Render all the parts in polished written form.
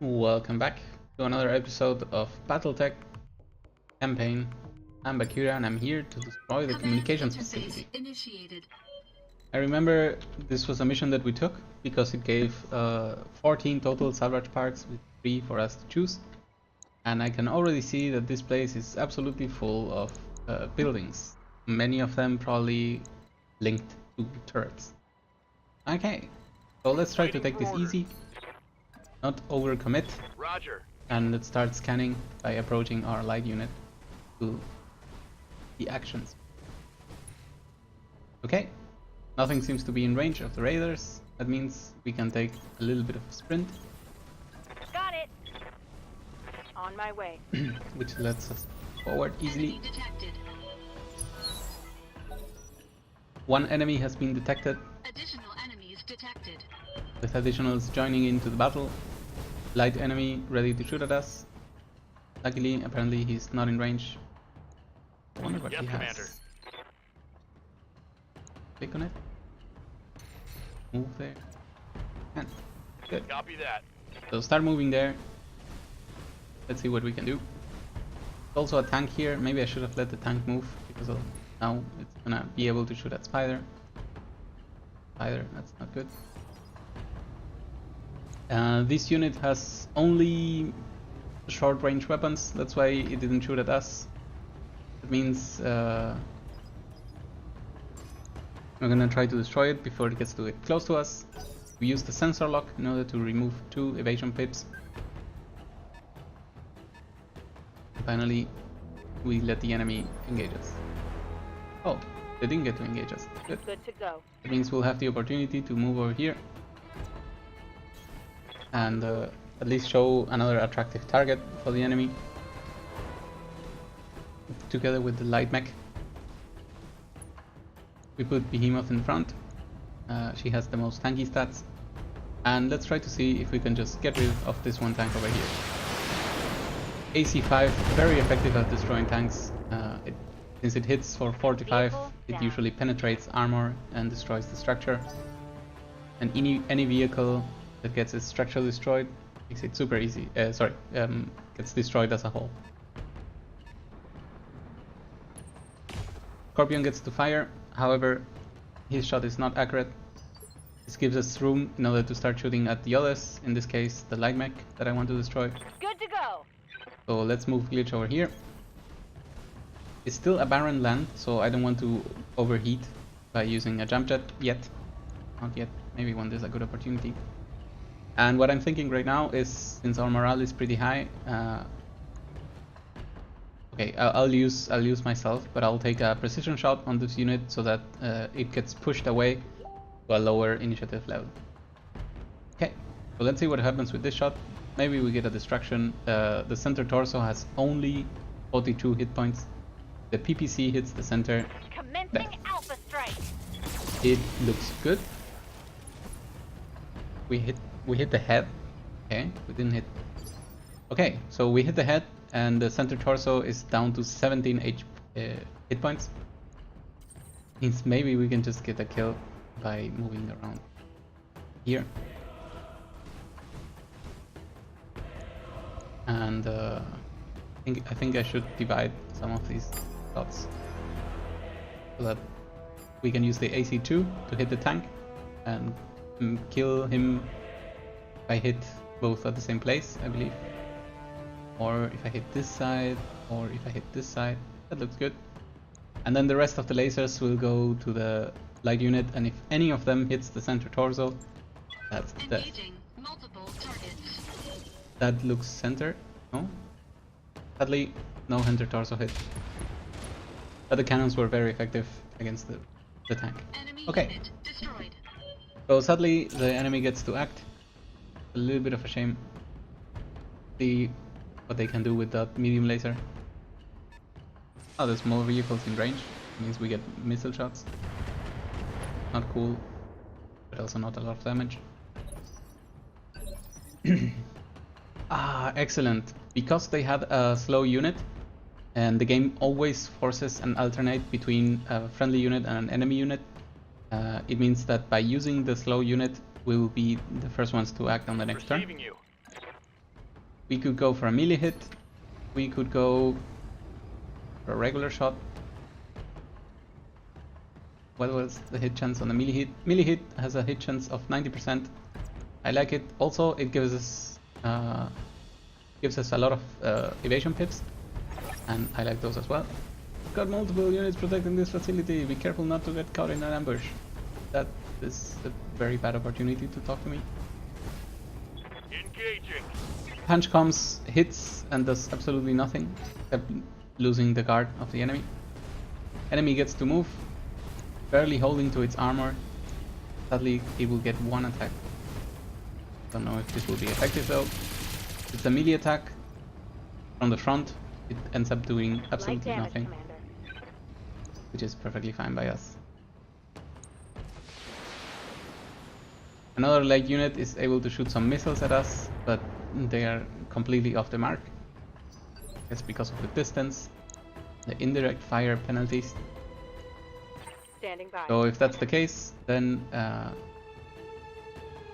Welcome back to another episode of Battletech campaign. I'm Bakira and I'm here to destroy the communications facility. Initiated. I remember this was a mission that we took because it gave 14 total salvage parts with 3 for us to choose. And I can already see that this place is absolutely full of buildings. Many of them probably linked to turrets. Okay, so let's try to take this easy. Not overcommit. Roger. And let's start scanning by approaching our light unit to the actions. Okay, nothing seems to be in range of the raiders. That means we can take a little bit of a sprint. Got it. On my way. Which lets us forward easily. Enemy detected. One enemy has been detected, Additional enemies detected. with additionals joining into the battle. Light enemy ready to shoot at us. Luckily, apparently he's not in range. I wonder what Yes, he has. Commander. Click on it. Move there. And good. Copy that. So start moving there. Let's see what we can do. There's also a tank here. Maybe I should have let the tank move because now it's gonna be able to shoot at Spider. Spider, that's not good. This unit has only short range weapons, that's why it didn't shoot at us. That means we're gonna try to destroy it before it gets to get close to us. We use the sensor lock in order to remove 2 evasion pips. And finally, we let the enemy engage us. Oh, they didn't get to engage us. Good. Good to go. That means we'll have the opportunity to move over here and at least show another attractive target for the enemy together with the light mech. We put Behemoth in front. She has the most tanky stats, and let's try to see if we can just get rid of this one tank over here. AC5, very effective at destroying tanks. Since it hits for 45, it usually penetrates armor and destroys the structure. And any vehicle that gets its structure destroyed makes it super easy. Gets destroyed as a whole. Scorpion gets to fire, however, his shot is not accurate. This gives us room in order to start shooting at the others, in this case the light mech that I want to destroy. Good to go. So let's move Glitch over here. It's still a barren land, so I don't want to overheat by using a jump jet yet. Not yet, maybe when there's a good opportunity. And what I'm thinking right now is, since our morale is pretty high, okay, I'll use myself, but I'll take a precision shot on this unit so that it gets pushed away to a lower initiative level. Okay, so let's see what happens with this shot. Maybe we get a distraction. The center torso has only 42 hit points. The PPC hits the center. Commencing alpha strike. It looks good. We hit the head. Okay, we didn't hit. Okay, so we hit the head, and the center torso is down to 17 hit points. Means maybe we can just get a kill by moving around here. And I think I should divide some of these shots so that we can use the AC2 to hit the tank and kill him if I hit both at the same place, I believe. Or if I hit this side, or if I hit this side. That looks good. And then the rest of the lasers will go to the light unit, and if any of them hits the center torso, that's death. Engaging multiple targets. That looks center. No? Sadly, no center torso hit. But the cannons were very effective against the tank. Enemy Okay. unit destroyed. So sadly, the enemy gets to act. A little bit of a shame. See what they can do with that medium laser. Oh, there's more vehicles in range. It means we get missile shots. Not cool, but also not a lot of damage. Excellent. Because they had a slow unit, and the game always forces an alternate between a friendly unit and an enemy unit, it means that by using the slow unit, we will be the first ones to act on the next turn. Receiving you. We could go for a melee hit. We could go for a regular shot. What was the hit chance on the melee hit? Melee hit has a hit chance of 90%. I like it. Also, it gives us a lot of evasion pips, and I like those as well. Got multiple units protecting this facility. Be careful not to get caught in an ambush. That is a very bad opportunity to talk to me. Engaging. Punch comes, hits, and does absolutely nothing except losing the guard of the enemy. Enemy gets to move, barely holding to its armor. Sadly, it will get one attack. Don't know if this will be effective though. It's a melee attack from the front. It ends up doing absolutely nothing, which is perfectly fine by us. Another light unit is able to shoot some missiles at us, but they are completely off the mark. It's because of the distance, the indirect fire penalties. Standing by. So if that's the case, then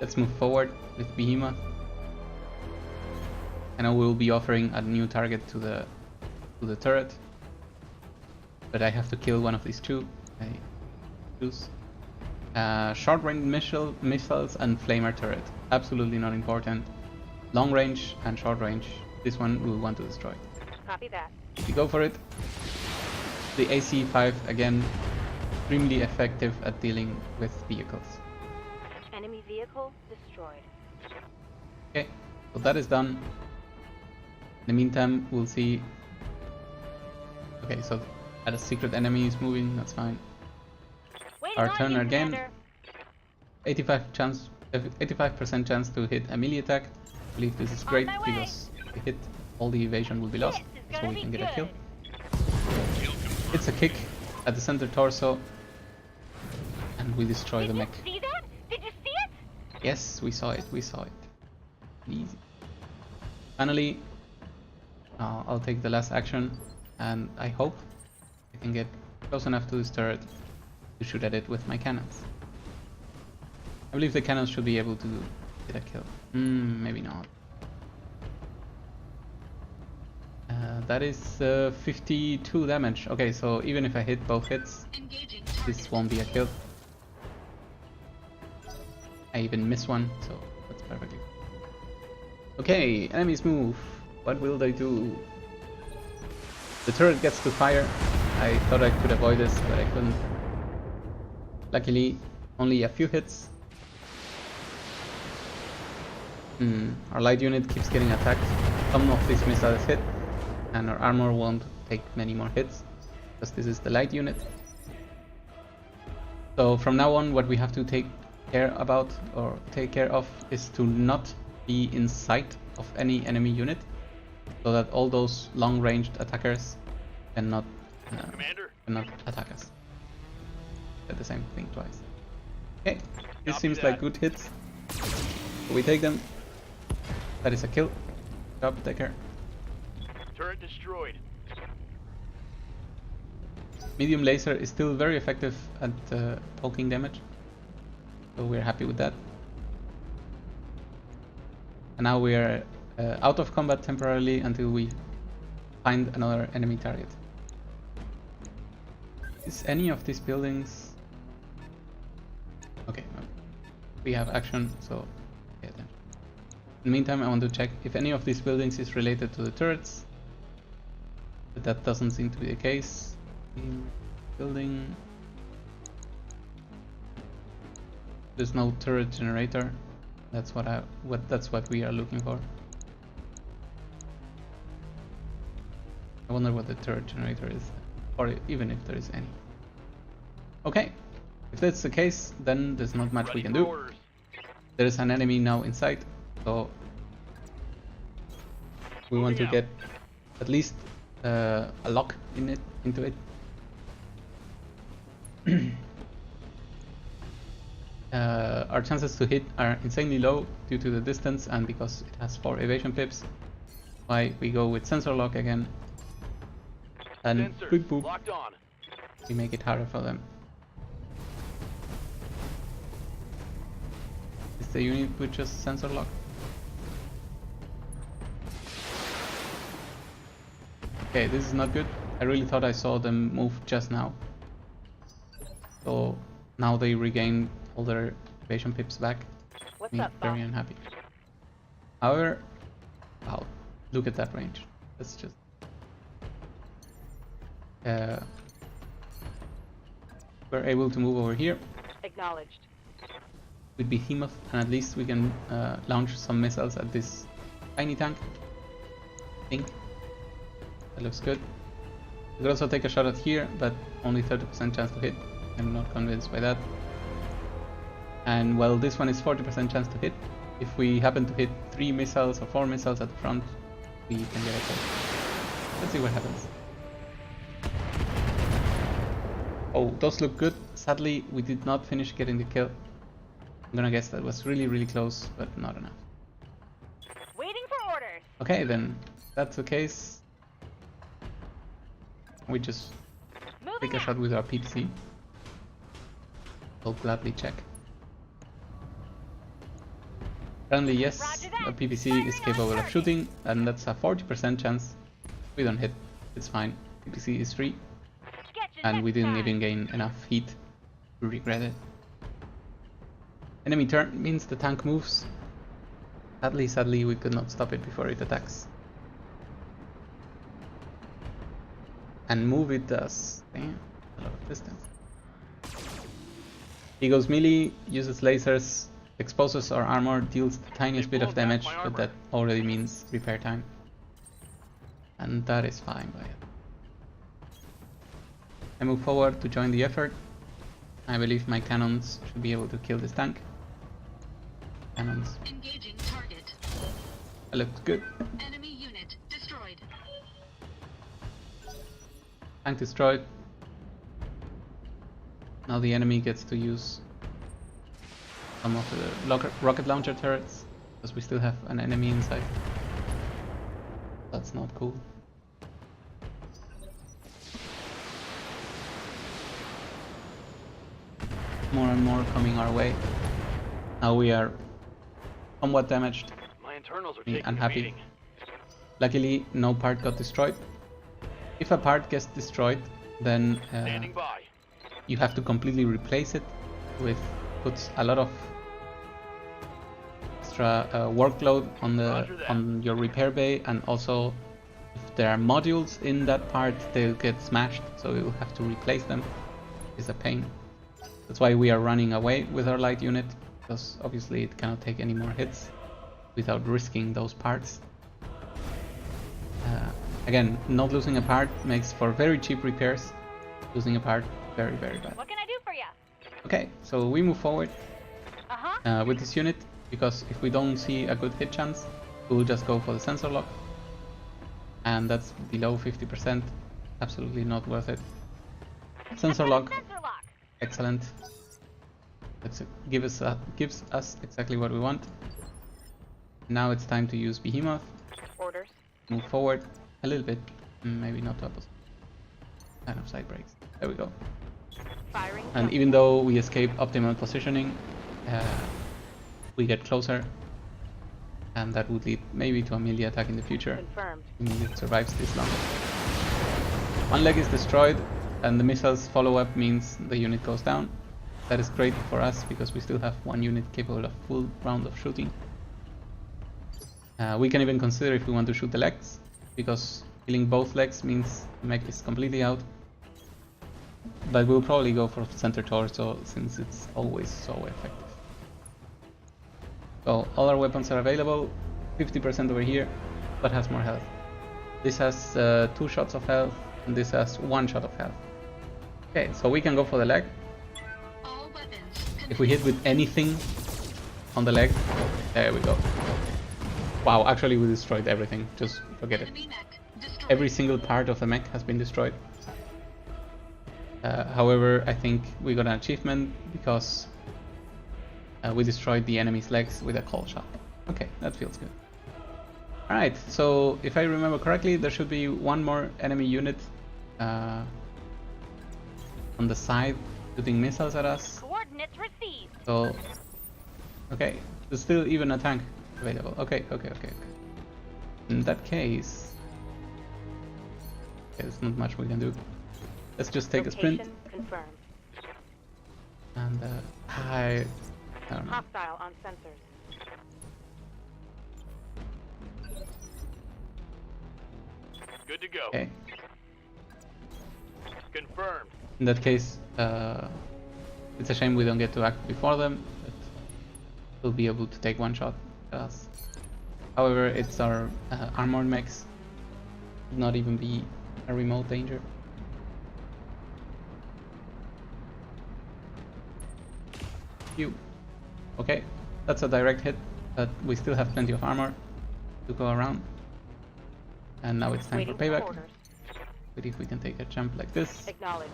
let's move forward with Behemoth. I know we'll be offering a new target to the turret, but I have to kill one of these two. I choose short range missiles and flamer turret. Absolutely not important. Long range and short range. This one we'll want to destroy. Copy that. We go for it. The AC-5 again, extremely effective at dealing with vehicles. Enemy vehicle destroyed. Okay, so that is done. In the meantime, we'll see. Okay, so a secret enemy is moving. That's fine. Waiting Our on turn you, again. Commander. 85% chance to hit a melee attack. I believe this is On great my way. because if we hit, all the evasion will be lost, This is so gonna we be can get a kill. Kill confirmed. It's a kick at the center torso, and we destroy Did the you mech. see that? Did you see it? Yes, we saw it. We saw it. Easy. Finally, I'll take the last action, and I hope I can get close enough to this turret to shoot at it with my cannons. I believe the cannons should be able to get a kill. Maybe not. That is 52 damage. Okay, so even if I hit both hits, Engaging this target. won't be a kill. I even miss one, so that's perfectly. Okay, enemies move. What will they do? The turret gets to fire. I thought I could avoid this, but I couldn't. Luckily, only a few hits. Our light unit keeps getting attacked. Some of these missiles hit, and our armor won't take many more hits, because this is the light unit. So from now on, what we have to take care about, or take care of, is to not be in sight of any enemy unit, so that all those long-ranged attackers cannot Commander. attack us. Said the same thing twice. Okay, this Copy seems that. like good hits. So we take them. That is a kill. Job, take care. Turret destroyed. Medium laser is still very effective at poking damage, so we're happy with that. And now we are out of combat temporarily until we find another enemy target. Is any of these buildings... Okay, we have action, so pay attention. In the meantime, I want to check if any of these buildings is related to the turrets, but that doesn't seem to be the case. Building... There's no turret generator. That's what we are looking for. I wonder what the turret generator is, or even if there is any. Okay, if that's the case, then there's not much we can For do. orders. There is an enemy now inside, so we want to Moving out. get at least a lock into it. Our chances to hit are insanely low due to the distance and because it has 4 evasion pips. Why we go with sensor lock again, and Sensors boop boop, locked on. we make it harder for them. Is the unit with just sensor lock? Okay, this is not good. I really thought I saw them move just now. So now they regain all their evasion pips back. What's Me up, very boss? unhappy. However, wow, look at that range. That's just... we're able to move over here Acknowledged. with Behemoth, and at least we can launch some missiles at this tiny tank. I think that looks good. We could also take a shot at here, but only 30% chance to hit. I'm not convinced by that. And well, this one is 40% chance to hit. If we happen to hit 3 missiles or 4 missiles at the front, we can get a kill. Let's see what happens. Oh, those look good. Sadly, we did not finish getting the kill. I'm gonna guess that was really close, but not enough. Waiting for orders. Okay, then that's the case. We just Moving take a out. shot with our PPC. I'll gladly check. Apparently, yes, Roger that. a PPC is Firing on capable of target. shooting, and that's a 40% chance. We don't hit, it's fine. PPC is free, Get you and we next didn't time. even gain enough heat to regret it. Enemy turn means the tank moves. Sadly, we could not stop it before it attacks. And move it does. Damn, a lot of distance. He goes melee, uses lasers, exposes our armor, deals the tiniest bit of pulled back damage, my but armor. that already means repair time. And that is fine by it. I move forward to join the effort. I believe my cannons should be able to kill this tank. Cannons. Engaging target. That looks good. Enemy unit destroyed. Tank destroyed. Now the enemy gets to use some of the rocket launcher turrets, because we still have an enemy inside. That's not cool. More and more coming our way. Now we are somewhat damaged. My internals are Me taking a unhappy. beating. Luckily, no part got destroyed. If a part gets destroyed, then Standing by. you have to completely replace it, which puts a lot of extra workload on Roger that. on your repair bay, and also if there are modules in that part, they'll get smashed, so you'll have to replace them. It's a pain. That's why we are running away with our light unit, because obviously it cannot take any more hits without risking those parts. Again, not losing a part makes for very cheap repairs. Losing a part, very bad. What can I do for you? Okay, so we move forward Uh-huh. with this unit, because if we don't see a good hit chance, we'll just go for the sensor lock. And that's below 50%. Absolutely not worth it. Sensor lock, Sensor lock. excellent. That's gives us exactly what we want. Now it's time to use Behemoth. Orders. Move forward a little bit, maybe not to opposite. Kind of side brakes. There we go. Firing. And even though we escape optimal positioning, we get closer, and that would lead maybe to a melee attack in the future. Confirmed. If it survives this long. One leg is destroyed, and the missiles follow-up means the unit goes down. That is great for us because we still have one unit capable of full round of shooting. We can even consider if we want to shoot the legs, because killing both legs means the mech is completely out. But we'll probably go for center torso since it's always so effective. So all our weapons are available, 50% over here, but has more health. This has 2 shots of health, and this has 1 shot of health. Okay, so we can go for the leg. All weapons. If we hit with anything on the leg, there we go. Wow, actually we destroyed everything, just forget it. Enemy mech destroyed. Every single part of the mech has been destroyed. However, I think we got an achievement because we destroyed the enemy's legs with a call shot. Okay, that feels good. Alright, so if I remember correctly, there should be one more enemy unit on the side shooting missiles at us. Coordinates received. So, okay, there's still even a tank available. Okay. In that case, there's not much we can do. Let's just take a sprint. Location confirmed. And I don't know. Hostile on sensors. Good to go. Okay. Confirmed. In that case, it's a shame we don't get to act before them, but we'll be able to take one shot at us. However, it's our armored mechs. Should not even be a remote danger. Phew. Okay, that's a direct hit, but we still have plenty of armor to go around. And now it's time Waiting for payback. orders. But if we can take a jump like this, Acknowledged.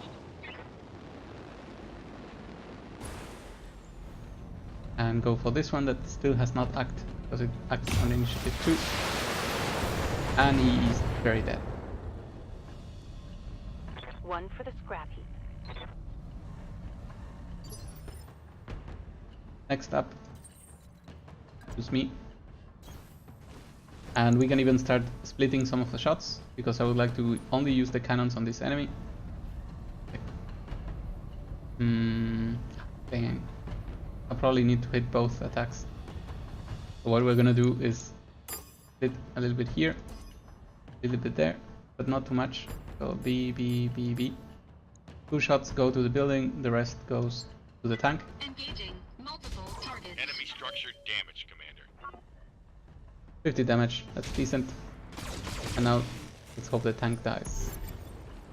and go for this one that still has not acted, because it acts on initiative 2. And he is very dead. One for the scrap heap. Next up, choose me. And we can even start splitting some of the shots, because I would like to only use the cannons on this enemy. Dang. I probably need to hit both attacks. So what we're gonna do is hit a little bit here, a little bit there, but not too much. So B, B, B, B. 2 shots go to the building, the rest goes to the tank. Engaging multiple targets. Enemy structure damaged, Commander. 50 damage, that's decent. And now let's hope the tank dies.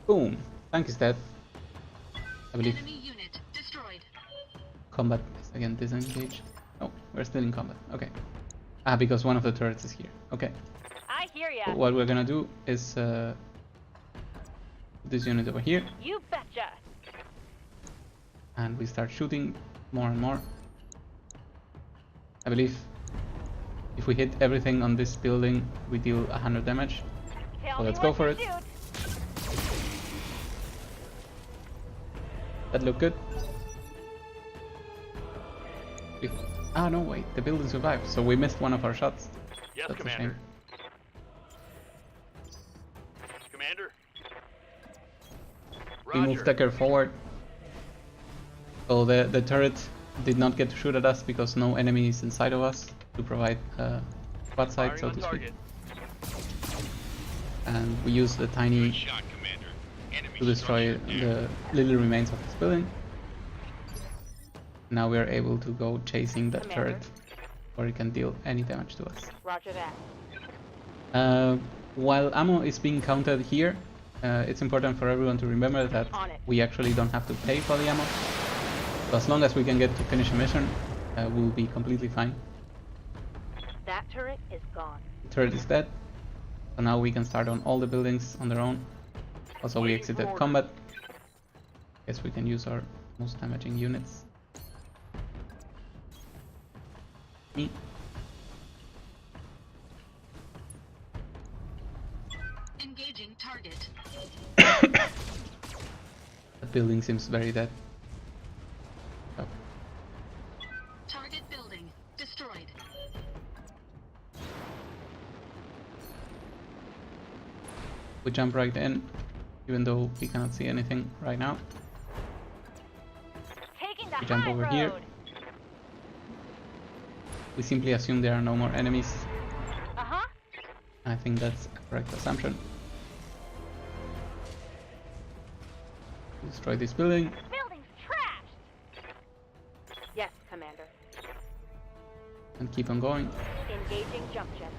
Boom! Tank is dead. I believe Enemy unit destroyed. combat is again disengaged. Oh, we're still in combat. Okay. Ah, because one of the turrets is here. Okay. I hear ya. So what we're gonna do is put this unit over here, You betcha. and we start shooting more and more. I believe if we hit everything on this building, we deal 100 damage. Tell So me let's go when for to it. shoot. That looked good. Ah, no, wait, the building survived, so we missed one of our shots. Yes, That's a Commander. shame. Commander. We moved Decker forward. So the turret did not get to shoot at us because no enemy is inside of us to provide squad sight, Firing so on to speak. target. And we use the tiny Good shot, Commander. Enemy to destroy structure the damaged. little remains of this building. Now we are able to go chasing that Commander. turret, where it can deal any damage to us. Roger that. While ammo is being counted here, it's important for everyone to remember that On it. we actually don't have to pay for the ammo. So as long as we can get to finish a mission, we'll be completely fine. That turret is gone. The turret is dead, so now we can start on all the buildings on their own. Also, we Waiting for exited orders. combat. Guess we can use our most damaging units. Me. Engaging target. The building seems very dead. Oh. Target building destroyed. We jump right in, even though we cannot see anything right now. Taking the We jump high over road. here. We simply assume there are no more enemies. Uh-huh. I think that's a correct assumption. Destroy this building. Building's trashed. Yes, Commander. And keep on going. Engaging jump jet.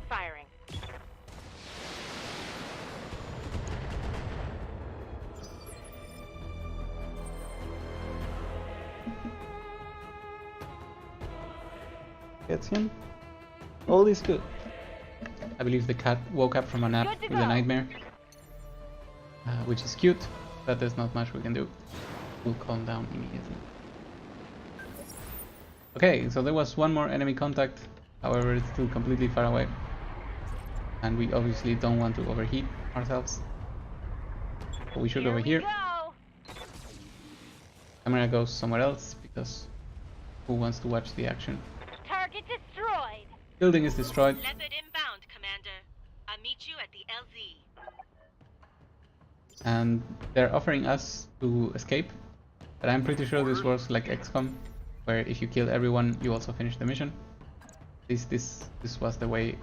Firing. Gets him. All is good. I believe the cat woke up from a nap Good to with a go. nightmare. Which is cute, but there's not much we can do. We'll calm down immediately. Okay, so there was one more enemy contact. However, it's still completely far away. And we obviously don't want to overheat ourselves. So we shoot over we here. go. Camera goes somewhere else because who wants to watch the action? Target destroyed. Building is destroyed. Leopard inbound, Commander. I'll meet you at the LZ. And they're offering us to escape, but I'm pretty sure this works like XCOM, where if you kill everyone you also finish the mission. This was the way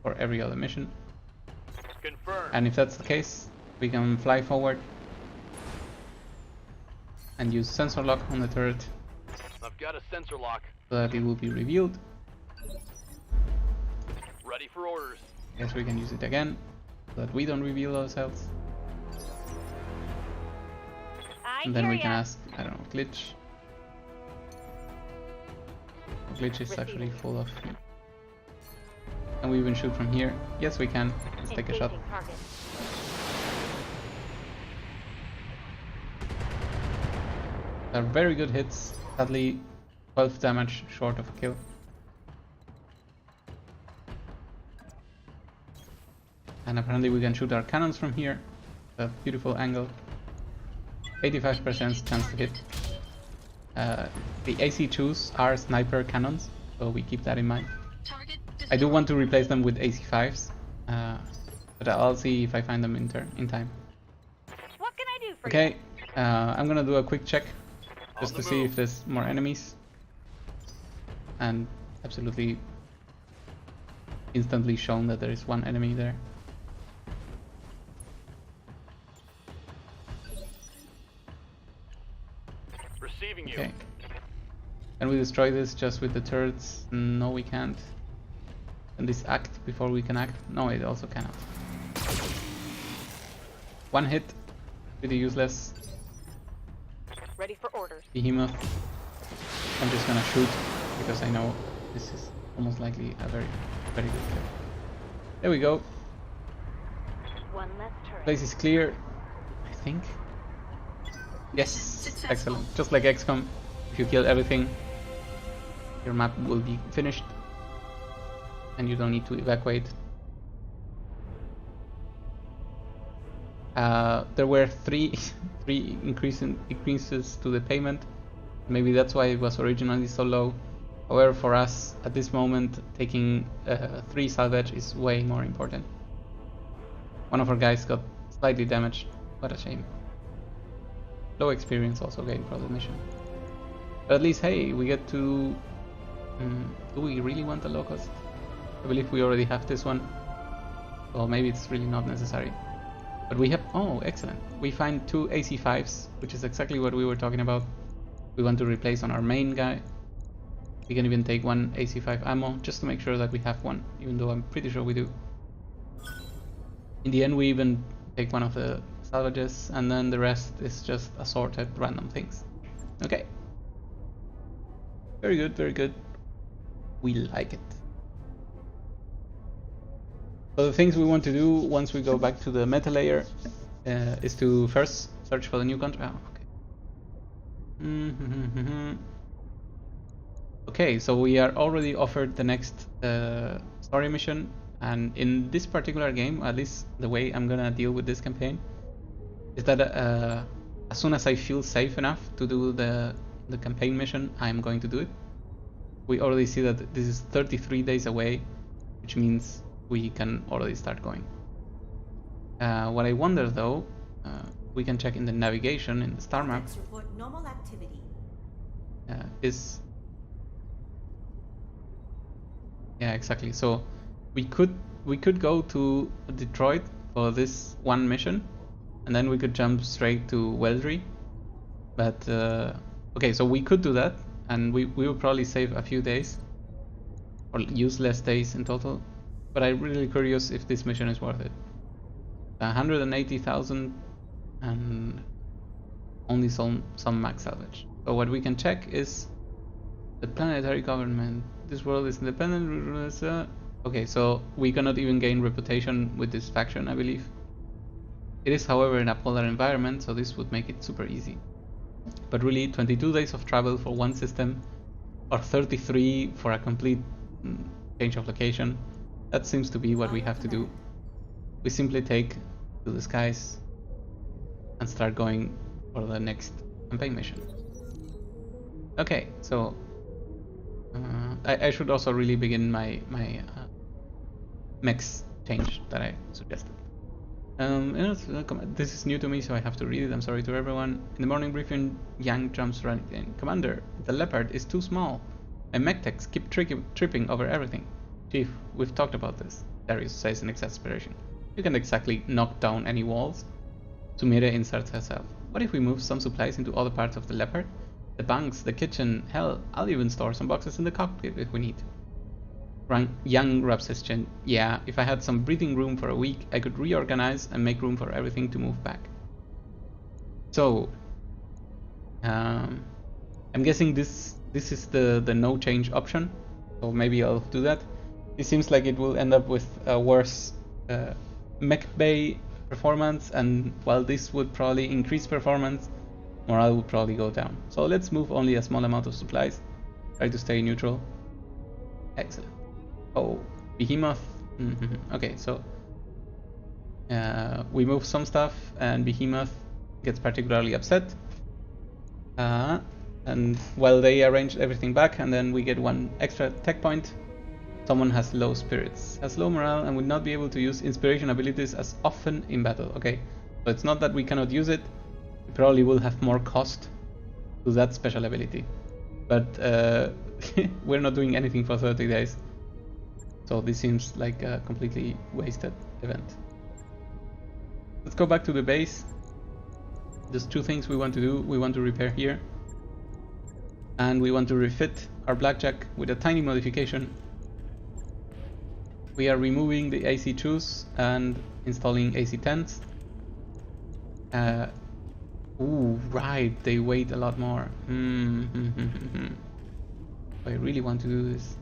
for every other mission, Confirmed. and if that's the case we can fly forward and use sensor lock on the turret I've got a sensor lock. so that it will be revealed. Ready for orders. Yes, we can use it again so that we don't reveal ourselves. And then we can ask, I don't know, glitch. Glitch is actually full of. Can we even shoot from here? Yes, we can. Let's take a shot. Target. They're very good hits. Sadly, 12 damage short of a kill. And apparently we can shoot our cannons from here. A beautiful angle. 85% chance to hit. The AC2s are sniper cannons, so we keep that in mind. Target I do destroyed. want to replace them with AC5s, but I'll see if I find them in time. What can I do for Okay, I'm gonna do a quick check just On to the see move. if there's more enemies. And absolutely instantly shown that there is one enemy there. Receiving you. Okay. Can we destroy this just with the turrets? No, we can't. Can this act before we can act? No, it also cannot. One hit. Pretty useless. you? Ready for orders. Behemoth. I'm just gonna shoot because I know this is almost likely a very good kill. There we go. One less turret. Place is clear, I think. Yes, Successful. excellent. Just like XCOM, if you kill everything, your map will be finished and you don't need to evacuate. There were three increases to the payment. Maybe that's why it was originally so low. However, for us at this moment, taking 3 salvage is way more important. One of our guys got slightly damaged. What a shame. Low experience also gained for the mission. But at least, hey, we get to... do we really want the locust? I believe we already have this one. Well, maybe it's really not necessary. But we have... Oh, excellent. We find 2 AC5s, which is exactly what we were talking about. We want to replace on our main guy. We can even take 1 AC5 ammo, just to make sure that we have one, even though I'm pretty sure we do. In the end, we even take one of the salvages, and then the rest is just assorted random things. Okay. Very good, very good. We like it. So the things we want to do once we go back to the meta layer is to first search for the new contract. Oh, okay. Okay, so we are already offered the next story mission, and in this particular game, at least the way I'm gonna deal with this campaign, is that as soon as I feel safe enough to do the campaign mission, I'm going to do it. We already see that this is 33 days away, which means we can already start going. What I wonder though, we can check in the navigation in the star map, Report normal activity. is... Yeah, exactly. So we could go to Detroit for this one mission, and then we could jump straight to Weldry. But okay, so we could do that, and we will probably save a few days, or use less days in total. But I'm really curious if this mission is worth it. 180,000 and only some max salvage. So what we can check is the planetary government. This world is independent. Okay, so we cannot even gain reputation with this faction, I believe. It is, however, in a polar environment, so this would make it super easy. But really, 22 days of travel for one system, or 33 for a complete change of location. That seems to be what we have to do. We simply take to the skies and start going for the next campaign mission. Okay, so I should also really begin my mechs change that I suggested. This is new to me, so I have to read it. I'm sorry to everyone. In the morning briefing, Yang jumps running in. Commander, the Leopard is too small. My mech techs keep tripping over everything. Chief, we've talked about this, Darius says in exasperation. You can't exactly knock down any walls. Sumire inserts herself. What if we move some supplies into other parts of the Leopard? The bunks, the kitchen, hell, I'll even store some boxes in the cockpit if we need. Yang rubs his chin. Yeah, if I had some breathing room for a week, I could reorganize and make room for everything to move back. So, I'm guessing this is the no change option. So maybe I'll do that. It seems like it will end up with a worse mech bay performance, and while this would probably increase performance, morale would probably go down. So let's move only a small amount of supplies. Try to stay neutral. Excellent. Oh, Behemoth. Okay, so we move some stuff and Behemoth gets particularly upset. And while they arrange everything back, and then we get one extra tech point, someone has low spirits, has low morale, and will not be able to use inspiration abilities as often in battle. Okay, so it's not that we cannot use it, we probably will have more cost to that special ability. But we're not doing anything for 30 days. So this seems like a completely wasted event. Let's go back to the base. There's two things we want to do. We want to repair here. And we want to refit our blackjack with a tiny modification. We are removing the AC2s and installing AC10s. Ooh, right, they weight a lot more. I really want to do this.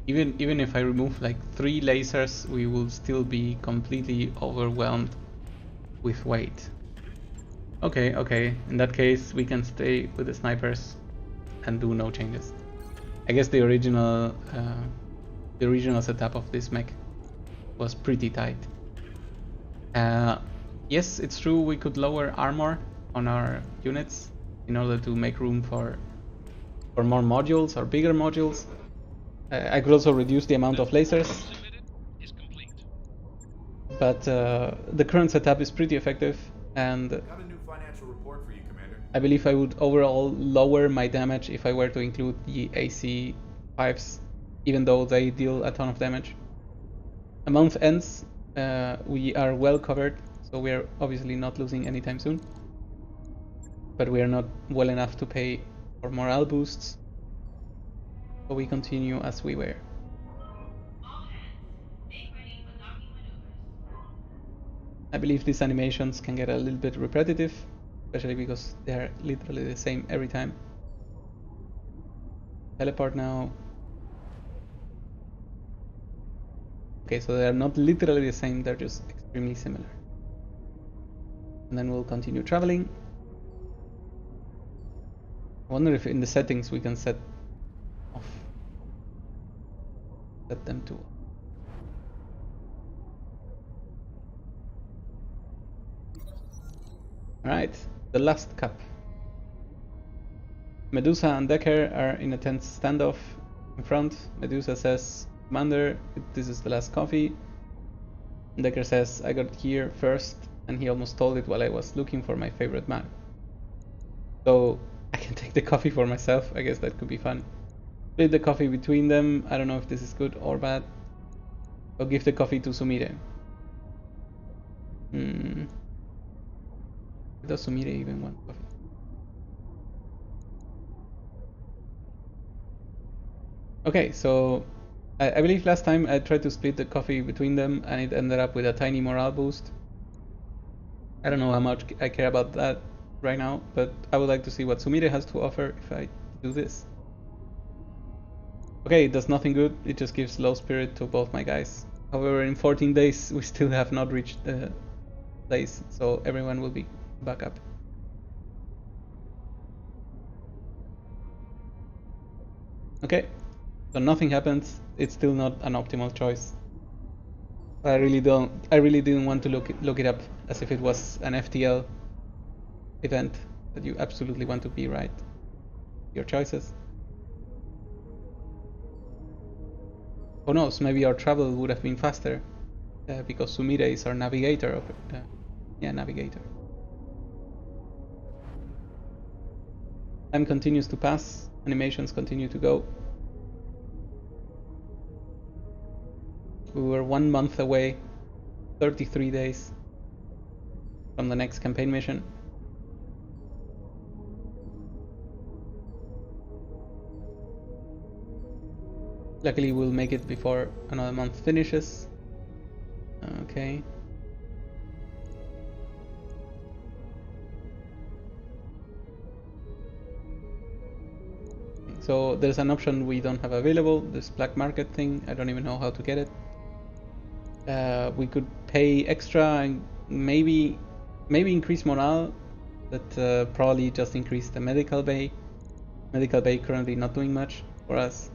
Even if I remove like 3 lasers, we will still be completely overwhelmed with weight. Okay, in that case we can stay with the snipers and do no changes. I guess the original setup of this mech was pretty tight. Yes, it's true we could lower armor on our units in order to make room for more modules or bigger modules. I could also reduce the amount of lasers, but the current setup is pretty effective, and Got a new financial report for you, Commander. I believe I would overall lower my damage if I were to include the AC5s, even though they deal a ton of damage. A month ends, we are well covered, so we are obviously not losing anytime soon, but we are not well enough to pay for morale boosts. So we continue as we were. I believe these animations can get a little bit repetitive, especially because they are literally the same every time. Teleport now. Okay, so they are not literally the same, they're just extremely similar. And then we'll continue traveling. I wonder if in the settings we can set them to. Alright, the last cup. Medusa and Decker are in a tense standoff in front. Medusa says, Commander, this is the last coffee. Decker says, I got it here first, and he almost stole it while I was looking for my favorite mug. So I can take the coffee for myself. I guess that could be fun. Split the coffee between them. I don't know if this is good or bad. I'll give the coffee to Sumire. Does Sumire even want coffee? Okay, so I believe last time I tried to split the coffee between them and it ended up with a tiny morale boost. I don't know how much I care about that right now, but I would like to see what Sumire has to offer if I do this. Okay, it does nothing good, it just gives low spirit to both my guys. However, in 14 days we still have not reached the place, so everyone will be back up. Okay, so nothing happens, it's still not an optimal choice. I really didn't want to look it up as if it was an FTL event that you absolutely want to be right. Your choices. Who knows, maybe our travel would have been faster because Sumire is our navigator. Navigator. Time continues to pass, animations continue to go. We were 1 month away, 33 days from the next campaign mission. Luckily we'll make it before another month finishes. Okay. So there's an option we don't have available, this black market thing. I don't even know how to get it. We could pay extra and maybe increase morale, but probably just increase the medical bay. Medical bay currently not doing much for us.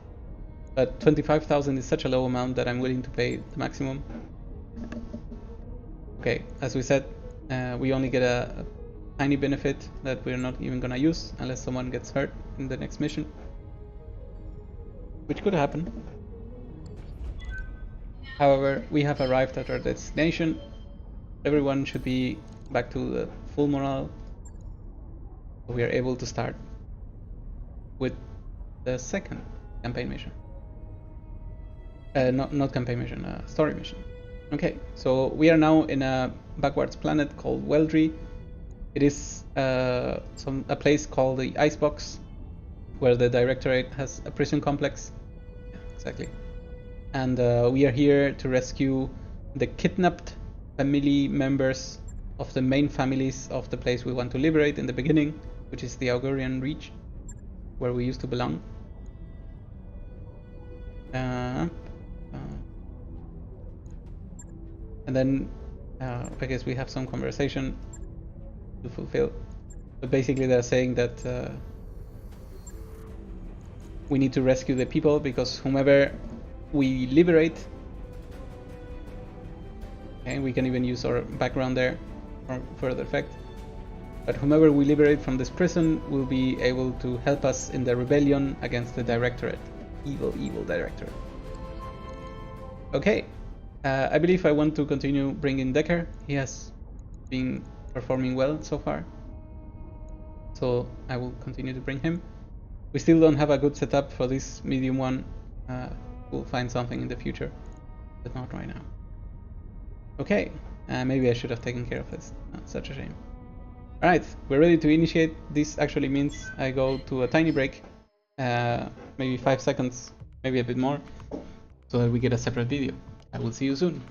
But 25,000 is such a low amount that I'm willing to pay the maximum. Okay, as we said, we only get a tiny benefit that we're not even gonna use unless someone gets hurt in the next mission, which could happen. However, we have arrived at our destination. Everyone should be back to the full morale. We are able to start with the second campaign mission. Not campaign mission, story mission. Okay, so we are now in a backwards planet called Weldry. It is a place called the Icebox, where the Directorate has a prison complex. Yeah, exactly. And we are here to rescue the kidnapped family members of the main families of the place we want to liberate in the beginning, which is the Augurian Reach, where we used to belong. And then I guess we have some conversation to fulfill. But basically they're saying that we need to rescue the people because whomever we liberate, okay, we can even use our background there for further effect. But whomever we liberate from this prison will be able to help us in the rebellion against the Directorate. Evil Directorate. Okay. I believe I want to continue bringing Decker. He has been performing well so far, so I will continue to bring him. We still don't have a good setup for this medium one. We'll find something in the future, but not right now. Okay, maybe I should have taken care of this. Such a shame. Alright, we're ready to initiate. This actually means I go to a tiny break, maybe 5 seconds, maybe a bit more, so that we get a separate video. I will see you soon.